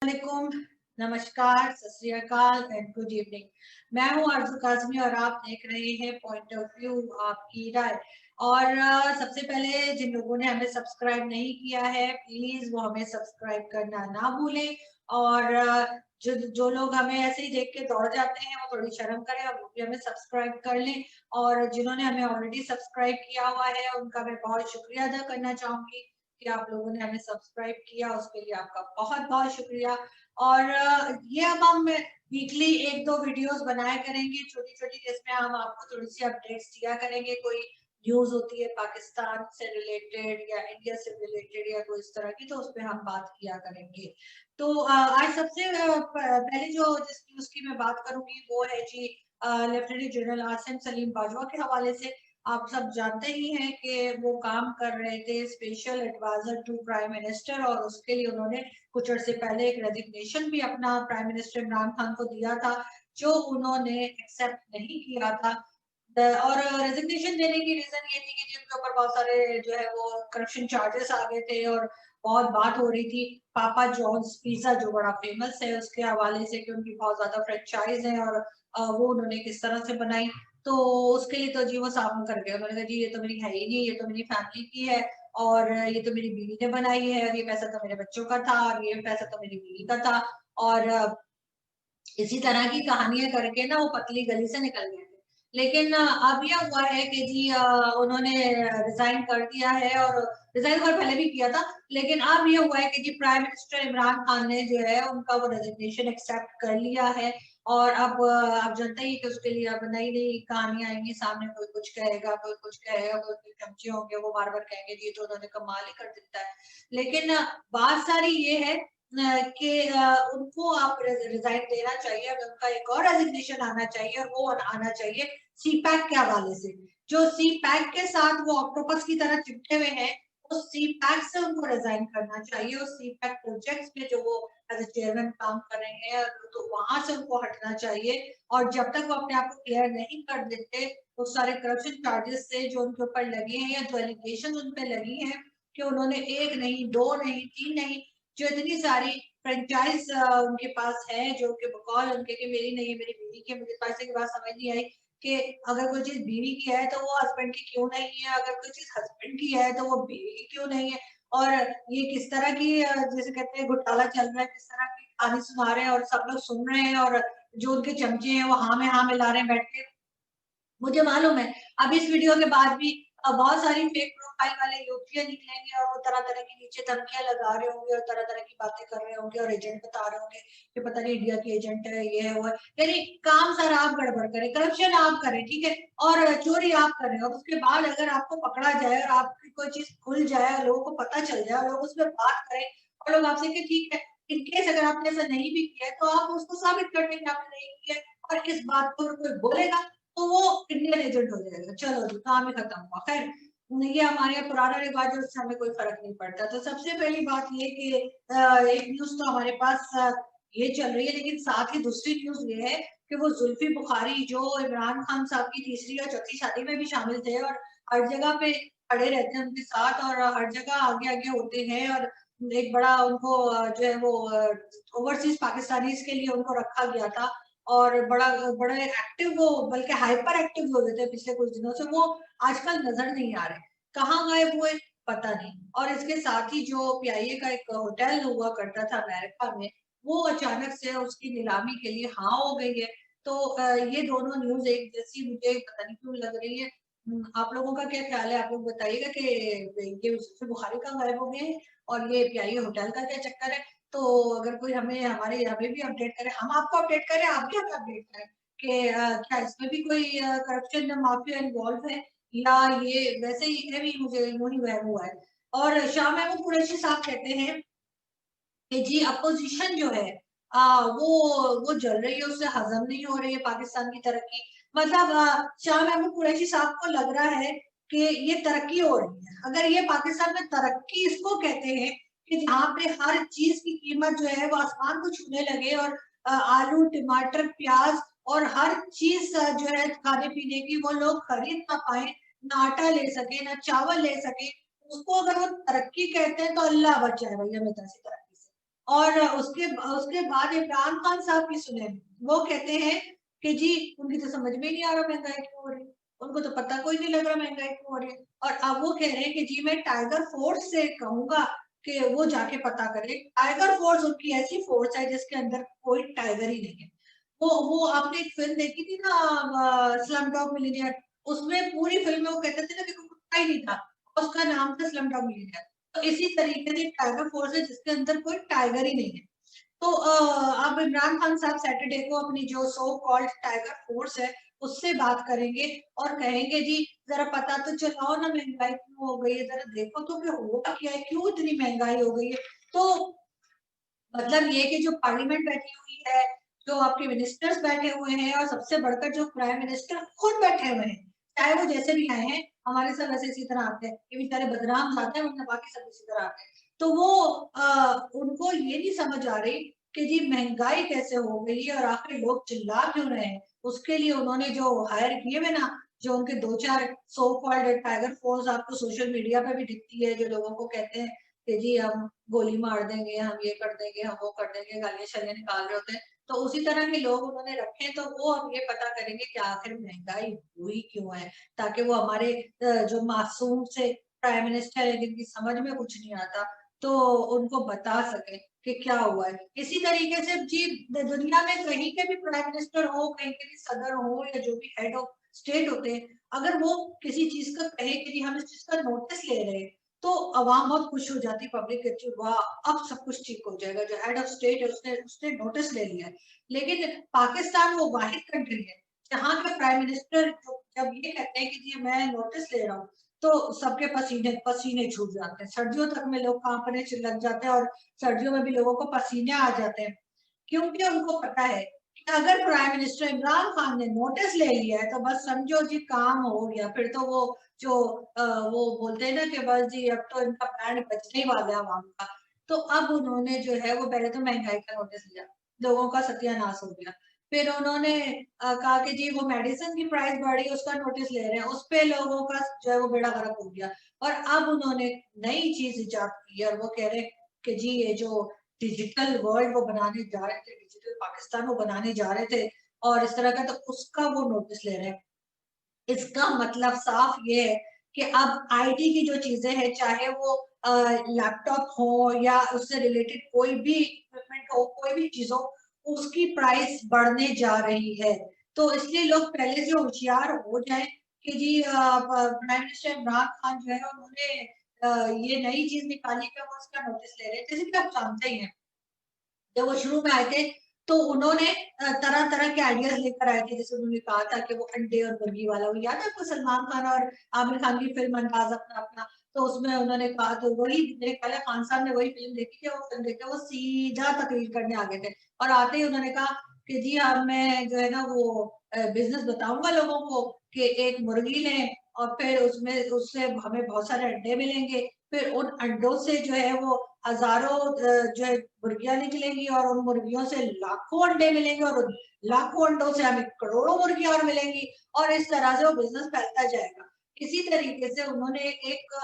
वालेकुम, नमस्कार, सत श्री अकाल एंड गुड इवनिंग। मैं हूं आरज़ू काज़मी और आप देख रहे हैं पॉइंट ऑफ व्यू आपकी राय। और सबसे पहले जिन लोगों ने हमें सब्सक्राइब नहीं किया है प्लीज वो हमें सब्सक्राइब करना ना भूलें। और जो जो लोग हमें ऐसे ही देख के दौड़ जाते हैं वो थोड़ी शर्म करें और वो भी हमें सब्सक्राइब कर लें। और जिन्होंने हमें ऑलरेडी सब्सक्राइब किया हुआ है उनका मैं बहुत शुक्रिया अदा करना चाहूंगी कि आप लोगों ने हमें सब्सक्राइब किया, उसके लिए आपका बहुत बहुत शुक्रिया। और ये अब हम वीकली एक दो वीडियोस बनाया करेंगे छोटी छोटी, जिसमें हम आपको थोड़ी सी अपडेट्स दिया करेंगे। कोई न्यूज होती है पाकिस्तान से रिलेटेड या इंडिया से रिलेटेड या कोई इस तरह की, तो उस पर हम बात किया करेंगे। तो आज सबसे पहले जो जिस न्यूज की मैं बात करूंगी वो है जी लेफ्टिनेंट जनरल आसिम सलीम बाजवा के हवाले से। आप सब जानते ही हैं कि वो काम कर रहे थे special adviser to prime minister, और उसके लिए उन्होंने कुछ अर्से पहले एक रेजिग्नेशन भी अपना प्राइम मिनिस्टर इमरान खान को दिया था, जो उन्होंने एक्सेप्ट नहीं किया था। और रेजिग्नेशन देने की रीजन ये थी कि जिनके ऊपर बहुत सारे जो है वो करप्शन चार्जेस आ गए थे, और बहुत बात हो रही थी पापा जॉन्स पिज्जा जो बड़ा फेमस है उसके हवाले से कि उनकी बहुत ज्यादा फ्रेंचाइज है, और वो उन्होंने किस तरह से बनाई। तो उसके लिए तो जी वो सामने कर गए, उन्होंने कहा जी ये तो मेरी है ही नहीं, ये तो मेरी फैमिली की है, और ये तो मेरी बीवी ने बनाई है, और ये पैसा तो मेरे बच्चों का था, और ये पैसा तो मेरी बीवी का था। और इसी तरह की कहानियां करके ना वो पतली गली से निकल गए थे। लेकिन अब यह हुआ है कि जी उन्होंने रिजाइन कर दिया है, और रिजाइन बहुत पहले भी किया था, लेकिन अब यह हुआ है कि जी प्राइम मिनिस्टर इमरान खान ने जो है उनका वो रेजिग्नेशन एक्सेप्ट कर लिया है। और अब आप जानते ही कि उसके लिए अब नई नई कहानियां आएंगी सामने, कोई कुछ कहेगा, कोई कुछ कहेगा, कोई कोई चमचे होंगे वो बार बार कहेंगे जी तो उन्होंने कमाल ही कर देता है। लेकिन बात सारी ये है कि उनको आप रिजाइन देना चाहिए, अब उनका एक और रेजिग्नेशन आना चाहिए, और वो आना चाहिए सी पैक के हवाले से। जो सी पैक के साथ वो ऑक्टोपस की तरह चिपके हुए हैं, उस सी पैक से उनको रिजाइन करना चाहिए। उस सी पैक प्रोजेक्ट्स में जो वो एज ए चेयरमैन काम कर रहे हैं तो वहां से उनको हटना चाहिए। और जब तक वो अपने आप को क्लियर नहीं कर देते उस सारे करप्शन चार्जेस से जो उनके ऊपर लगे हैं, या जो एलिगेशन उन पे लगी हैं कि उन्होंने एक नहीं, दो नहीं, तीन नहीं, जो इतनी सारी फ्रेंचाइज उनके पास है, जो कि बकौल उनके कि मेरी नहीं है, मेरी बीवी की है। मुझे पैसे की बात समझ नहीं आई कि अगर कोई चीज बीवी की है तो वो हस्बैंड की क्यों नहीं है, अगर कोई चीज हस्बैंड की है तो वो बीवी की क्यों नहीं है। और ये किस तरह की जैसे कहते हैं घोटाला चल रहा है, किस तरह की कहानी सुना रहे हैं और सब लोग सुन रहे हैं, और जो उनके चमचे हैं वो हाँ में ला रहे हैं बैठ के। मुझे मालूम है अब इस वीडियो के बाद भी बहुत सारी फेक प्रोफाइल वाले युवतियां निकलेंगे, और वो तरह तरह की नीचे धमकियां लगा रहे होंगे और तरह तरह की बातें कर रहे होंगे, और एजेंट बता रहे होंगे कि पता नहीं इंडिया की एजेंट है, ये है वो है। यानी काम सारा आप गड़बड़ करें, करप्शन आप करें, ठीक है, और चोरी आप करें, और उसके बाद अगर आपको पकड़ा जाए और आपकी कोई चीज खुल जाए और लोगों को पता चल जाए और लोग उसमें बात करें, और लोग आपसे कि ठीक है इनकेस अगर आपने ऐसा नहीं भी किया है तो आप उसको साबित कर दें कि आपने नहीं किया है, और इस बात को कोई बोलेगा तो वो इंडियन एजेंट हो जाएगा। चलो जी काम ही खत्म हुआ। खैर ये हमारे यहाँ पुराना रिवाज है, उससे हमें कोई फर्क नहीं पड़ता। तो सबसे पहली बात ये कि एक न्यूज तो हमारे पास ये चल रही है, लेकिन साथ ही दूसरी न्यूज ये है कि वो जुल्फी बुखारी जो इमरान खान साहब की तीसरी या चौथी शादी में भी शामिल थे, और हर जगह पे खड़े रहते हैं उनके साथ, और हर जगह आगे आगे होते हैं, और एक बड़ा उनको जो है वो ओवरसीज पाकिस्तानीज के लिए उनको रखा गया था, और बड़ा बड़ा एक्टिव वो बल्कि हाइपर एक्टिव हो गए थे पिछले कुछ दिनों से। वो आजकल नजर नहीं आ रहे, कहाँ गायब हुए पता नहीं। और इसके साथ ही जो पीआईए का एक होटल हुआ करता था अमेरिका में, वो अचानक से उसकी नीलामी के लिए हाँ हो गई है। तो ये दोनों न्यूज एक जैसी मुझे पता नहीं क्यों लग रही है। आप लोगों का क्या ख्याल है? आप लोग बताइएगा कि ये बुखारी का गायब हो गए हैं और ये पीआईए होटल का क्या चक्कर है। तो अगर कोई हमारे हमें भी अपडेट करे, हम आपको अपडेट करें, आप भी हमें अपडेट करें कि क्या इसमें भी कोई करप्शन माफिया इन्वॉल्व है, या ये वैसे ही है भी मुझे यूं ही वहम हुआ है। और शाह महमूद कुरैशी साहब कहते हैं कि जी अपोजिशन जो है वो जल रही है, उससे हजम नहीं हो रही है पाकिस्तान की तरक्की। मतलब शाह महमूद कुरैशी साहब को लग रहा है कि ये तरक्की हो रही है। अगर ये पाकिस्तान में तरक्की इसको कहते हैं कि जहाँ पे हर चीज की कीमत जो है वो आसमान को छूने लगे, और आलू टमाटर प्याज और हर चीज जो है खाने पीने की वो लोग खरीद ना पाए, ना आटा ले सके ना चावल ले सके, उसको अगर वो तरक्की कहते हैं तो अल्लाह बचाए भैया, मैं तरक्की से। और उसके उसके बाद इमरान खान साहब की सुने, वो कहते हैं कि जी उनकी तो समझ में नहीं आ रहा महंगाई क्यों हो रही है, उनको तो पता कोई नहीं लग रहा महंगाई क्यों हो रही है। और अब वो कह रहे हैं कि जी मैं टाइगर फोर्स से कहूंगा कि वो जाके पता करे। टाइगर फोर्स उनकी ऐसी फोर्स है जिसके अंदर कोई टाइगर ही नहीं है। वो आपने एक फिल्म देखी थी ना, स्लम डॉग मिलियनेयर, उसमें पूरी फिल्म में वो कहते थे ना कि कोई कुत्ता ही नहीं था, उसका नाम था स्लम डॉग मिलियनेयर। तो इसी तरीके से टाइगर फोर्स है जिसके अंदर कोई टाइगर ही नहीं है। तो अब इमरान खान साहब सैटरडे को अपनी जो सो कॉल्ड टाइगर फोर्स है उससे बात करेंगे और कहेंगे जी जरा पता तो चलाओ ना महंगाई क्यों हो गई है, जरा देखो तो कि होगा क्या है, क्यों इतनी महंगाई हो गई है। तो मतलब ये कि जो पार्लियामेंट बैठी हुई है, जो आपके मिनिस्टर्स बैठे हुए हैं और सबसे बढ़कर जो प्राइम मिनिस्टर खुद बैठे हुए हैं, चाहे वो जैसे भी आए हैं, हमारे सब ऐसे इसी तरह आते हैं, ये बेचारे बदनाम जाते हैं वरना बाकी सब इसी तरह आते हैं। तो वो उनको ये नहीं समझ आ रही कि जी महंगाई कैसे हो गई है और आखिर लोग चिल्ला क्यों रहे हैं। उसके लिए उन्होंने जो हायर किए हुए ना, जो उनके दो चार सो कॉल्ड टाइगर फोर्स आपको सोशल मीडिया पे भी दिखती है, जो लोगों को कहते हैं कि जी हम गोली मार देंगे, हम ये कर देंगे, हम वो कर देंगे, गालियां शलियां निकाल रहे होते हैं। तो उसी तरह के लोग उन्होंने रखे हैं, तो वो अब ये पता करेंगे कि आखिर महंगाई हुई क्यों है, ताकि वो हमारे जो मासूम से प्राइम मिनिस्टर है जिनकी समझ में कुछ नहीं आता, तो उनको बता सके कि क्या हुआ है। इसी तरीके से जी दुनिया में कहीं के भी प्राइम मिनिस्टर हो, कहीं के भी सदर हो या जो भी हेड ऑफ स्टेट होते हैं, अगर वो किसी चीज का कहे कि जी हम इस चीज का नोटिस ले रहे हैं, तो अवाम बहुत खुश हो जाती, पब्लिक कहती है वाह अब सब कुछ ठीक हो जाएगा, जो हेड ऑफ स्टेट है उसने उसने नोटिस ले लिया है। लेकिन पाकिस्तान वो वाहिद कंट्री है जहाँ का प्राइम मिनिस्टर जब ये कहते हैं कि जी मैं नोटिस ले रहा हूँ, तो सबके पसीने पसीने छूट जाते हैं, सर्दियों तक में लोग कांपने लग जाते हैं और सर्दियों में भी लोगों को पसीने आ जाते हैं, क्योंकि उनको पता है कि अगर प्राइम मिनिस्टर इमरान खान ने नोटिस ले लिया है तो बस समझो जी काम हो गया। फिर तो वो जो वो बोलते हैं ना कि बस जी अब तो इनका बैंड बजने ही वाला है आवाम का। तो अब उन्होंने जो है वो पहले तो महंगाई का नोटिस लिया, लोगों का सत्यानाश हो गया। फिर उन्होंने कहा कि जी वो मेडिसिन की प्राइस बढ़ी उसका नोटिस ले रहे हैं, उस पे लोगों का जो है वो बेड़ा गर्क हो गया। और अब उन्होंने नई चीज इजाद की है और वो कह रहे हैं कि जी ये जो डिजिटल वर्ल्ड वो बनाने जा रहे थे, डिजिटल पाकिस्तान वो बनाने जा रहे थे और इस तरह का, तो उसका वो नोटिस ले रहे हैं। इसका मतलब साफ ये है कि अब आईटी की जो चीजें हैं, चाहे वो लैपटॉप हो या उससे रिलेटेड कोई भी इक्विपमेंट हो, कोई भी चीज हो, उसकी प्राइस बढ़ने जा रही है। तो इसलिए लोग पहले से होशियार हो जाए कि जी प्राइम मिनिस्टर इमरान खान जो है उन्होंने ये नई चीज निकाली कि वो उसका नोटिस ले रहे हैं। जैसे कि आप जानते ही हैं जब वो शुरू में आए थे तो उन्होंने तरह तरह के आइडियाज लेकर आए थे, जैसे उन्होंने कहा था कि वो अंडे और मुर्गी वाला, वो याद है आपको सलमान खान और आमिर खान की फिल्म अंदाज अपना अपना, तो उसमें उन्होंने कहा, तो वही मेरे ख्याल है खान साहब ने वही फिल्म देखी थी, वो फिल्म देख के वो सीधा तकरीर करने आ गए थे और आते ही उन्होंने कहा कि जी अब मैं जो है ना वो बिजनेस बताऊंगा लोगों को कि एक मुर्गी लें और फिर उसमें उससे हमें बहुत सारे अंडे मिलेंगे, फिर उन अंडों से जो है वो हजारों जो है मुर्गियां निकलेंगी और उन मुर्गियों से लाखों अंडे मिलेंगे और उन लाखों अंडों से हमें करोड़ों मुर्गियां और मिलेंगी और इस तरह से वो बिजनेस फैलता जाएगा। इसी तरीके से उन्होंने एक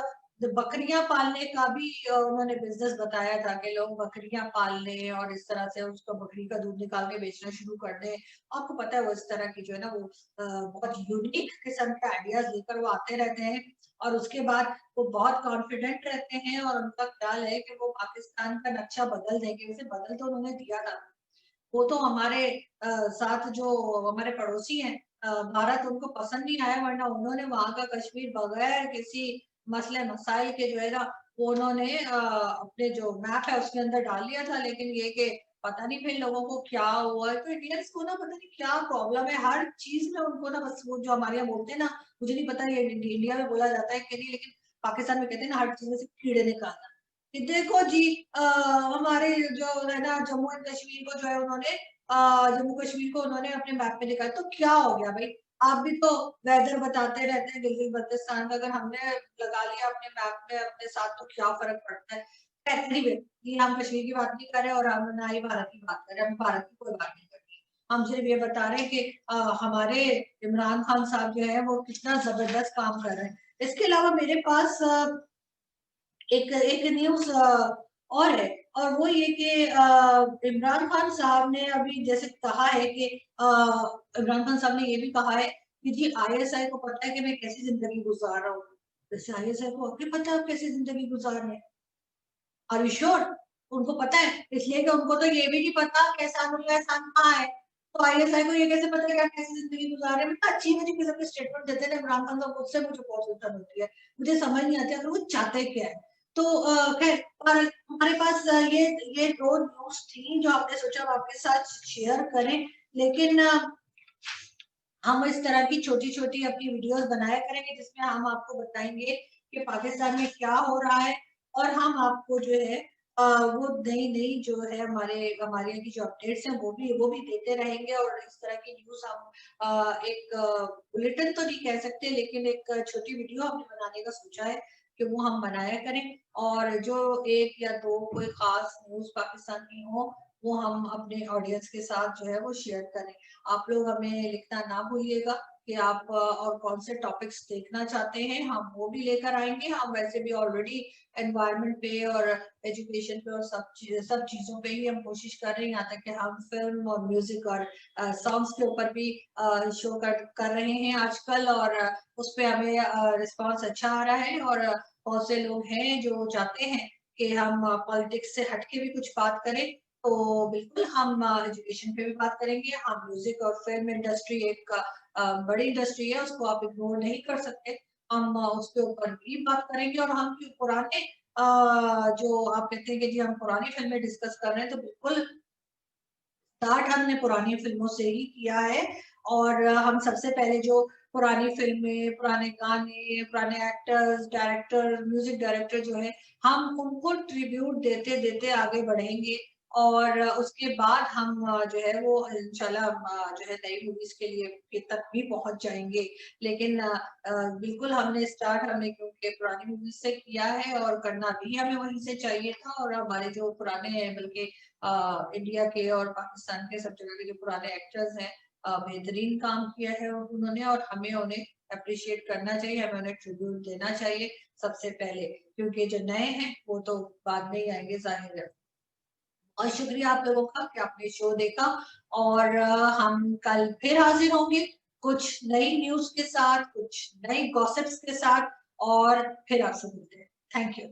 बकरियां पालने का भी उन्होंने बिजनेस बताया था कि लोग बकरियां पाल लें और इस तरह से उसको बकरी का दूध निकाल के बेचना शुरू कर दें। आपको पता है वो इस तरह की जो है ना वो बहुत यूनिक किस्म के आइडियाज लेकर वो आते रहते हैं और उसके बाद वो बहुत कॉन्फिडेंट रहते हैं और उनका ख्याल है कि वो पाकिस्तान का नक्शा बदल देंगे। वैसे बदल तो उन्होंने दिया था, वो तो हमारे साथ जो हमारे पड़ोसी हैं, भारत उनको पसंद नहीं आया, वरना उन्होंने वहां का कश्मीर बगैर किसी मसले मसाइल के जो है ना वो उन्होंने अपने जो मैप है उसके अंदर डाल लिया था। लेकिन ये कि पता नहीं फिर लोगों को क्या हुआ है, तो इंडियंस को ना पता नहीं क्या प्रॉब्लम है, हर चीज में उनको ना बस वो जो हमारे यहाँ बोलते हैं ना, मुझे नहीं पता ये इंडिया में बोला जाता है कि नहीं, लेकिन पाकिस्तान में कहते हैं ना हर चीज में से कीड़े निकालना। कि देखो जी हमारे जो है ना जम्मू एंड कश्मीर को जो है उन्होंने जम्मू कश्मीर को उन्होंने अपने मैप में दिखाया, तो क्या हो गया भाई, आप भी तो वेदर बताते रहते हैं गिलगित बल्तिस्तान का, अगर हमने लगा लिया अपने मैप में अपने साथ तो क्या फर्क पड़ता है। एनीवे ये हम कश्मीर की बात नहीं कर रहे और हम ना ही भारत की बात कर रहे हैं, हम भारत की कोई बात नहीं कर रहे, हम सिर्फ ये बता रहे हैं कि हमारे इमरान खान साहब जो है वो कितना जबरदस्त काम कर रहे हैं। इसके अलावा मेरे पास एक एक न्यूज और है और वो ये कि इमरान खान साहब ने अभी जैसे कहा है कि इमरान खान साहब ने ये भी कहा है कि जी आईएसआई को पता है कि मैं कैसी जिंदगी गुजार रहा हूँ। वैसे आईएसआई को अभी पता है आप कैसी जिंदगी गुजार रहे हैं? Are you sure? उनको पता है? इसलिए कि उनको तो ये भी नहीं पता कि एहसान उल्ला एहसान कहाँ है। तो आईएसआई को ये कैसे पता है कि आप कैसी जिंदगी गुजार रहे हैं? मतलब अच्छी अच्छी किस्म के स्टेटमेंट देते हैं इमरान खान साहब, उससे मुझे बहुत उल्टा होती है। मुझे समझ नहीं आती अगर वो चाहते क्या है। तो खैर, और हमारे पास ये दो न्यूज थी जो आपने सोचा हम आपके साथ शेयर करें। लेकिन हम इस तरह की छोटी छोटी अपनी वीडियोस बनाया करेंगे जिसमें हम आपको बताएंगे कि पाकिस्तान में क्या हो रहा है, और हम आपको जो है वो नई नई जो है हमारे यहाँ की जो अपडेट्स हैं वो भी देते रहेंगे। और इस तरह की न्यूज हम एक बुलेटिन तो नहीं कह सकते, लेकिन एक छोटी वीडियो हमने बनाने का सोचा है कि वो हम बनाया करें। और जो एक या दो कोई खास न्यूज पाकिस्तान की हो वो हम अपने ऑडियंस के साथ जो है वो शेयर करें। आप लोग हमें लिखना ना भूलिएगा कि आप और कौन से टॉपिक्स देखना चाहते हैं, हम वो भी लेकर आएंगे। हम वैसे भी ऑलरेडी एनवायरनमेंट पे और एजुकेशन पे और सब चीजों पे ही हम कोशिश कर रहे हैं। यहाँ तक कि हम फिल्म और म्यूजिक और सॉन्ग्स के ऊपर भी शो कर रहे हैं आजकल, और उस पे हमें रिस्पांस अच्छा आ रहा है। और बहुत से लोग हैं जो चाहते हैं कि हम पॉलिटिक्स से हटके भी कुछ बात करें। तो बिल्कुल हम एजुकेशन पे भी बात करेंगे। हम म्यूजिक और फिल्म इंडस्ट्री एक बड़ी इंडस्ट्री है, उसको आप इग्नोर नहीं कर सकते। हम उसके ऊपर भी बात करेंगे। और हम पुराने जो आप कहते हैं कि जी हम पुरानी फिल्में डिस्कस कर रहे हैं, तो बिल्कुल स्टार्ट हमने पुरानी फिल्मों से ही किया है। और हम सबसे पहले जो पुरानी फिल्में, पुराने गाने, पुराने एक्टर्स, डायरेक्टर, म्यूजिक डायरेक्टर जो है, हम उनको ट्रिब्यूट देते देते आगे बढ़ेंगे। और उसके बाद हम जो है वो इंशाल्लाह जो है नई मूवीज के लिए के तक भी पहुंच जाएंगे। लेकिन बिल्कुल हमने स्टार्ट हमने क्योंकि पुरानी मूवीज से किया है और करना भी हमें वहीं से चाहिए था। और हमारे जो पुराने हैं, बल्कि इंडिया के और पाकिस्तान के सब जगह के जो पुराने एक्टर्स हैं, बेहतरीन काम किया है उन्होंने, और हमें उन्हें अप्रिशिएट करना चाहिए, हमें उन्हें ट्रिब्यूट देना चाहिए सबसे पहले। क्योंकि जो नए हैं वो तो बाद में ही आएंगे, जाहिर है। और शुक्रिया आप लोगों का कि आपने शो देखा। और हम कल फिर हाजिर होंगे कुछ नई न्यूज के साथ, कुछ नई गॉसिप्स के साथ, और फिर आपसे मिलते हैं। Thank you.